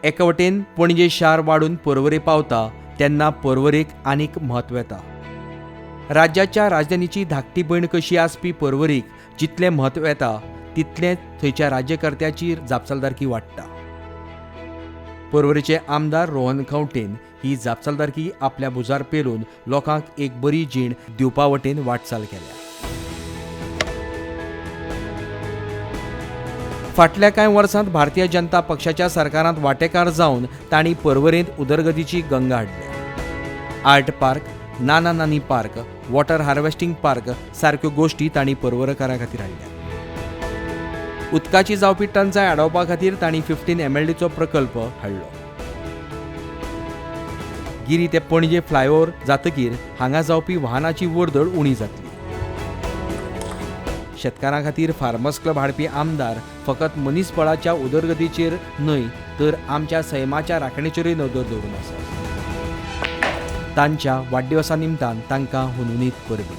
एका वटेन पणजे शार वाडून पर्वरी पावता तेन्ना पर्वरेक आनीक म्हत्व येता. राज्याच्या राजधानीची धाकटी भयण कशी आसपी पर्वरीक जितलें म्हत्व येता तितलेंच थंयच्या राज्यकर्त्याची जापसालदारकी वाडटा. पर्वरीचे आमदार रोहन खंवटेन ही जापसालदारकी आपल्या भुजार पेलून लोकांक एक बरी जीण दिवपा वटेन वाटचाल केल्या. फाटल्या कांय वर्सांत भारतीय जनता पक्षाच्या सरकारांत वांटेकार जावन तांणी पर्वरेंत उदरगतीची गंगा हाडल्या. आर्ट पार्क, नाना नानी पार्क, वॉटर हार्वेस्टिंग पार्क सारक्यो गोश्टी तांणी पर्वरकारां खातीर हाडल्या. उदकाची जावपी टंचाय आडोवपा खातीर तांणी 15 MLDचो प्रकल्प हाडलो. गिरी ते पणजे फ्लायओव्हर जातकीर हांगा जावपी वाहनाची वर्दळ उणी जातली. शेतकारां खातीर फार्मर्स क्लब हाडपी आमदार फकत मनीसबळाच्या उदरगतीचेर न्हय तर आमच्या सैमाच्या राखणेचेरूय नदर दवरून आसा. तांच्या वाडदिवसा निमतान तांकां हुनहुनीत परबीं.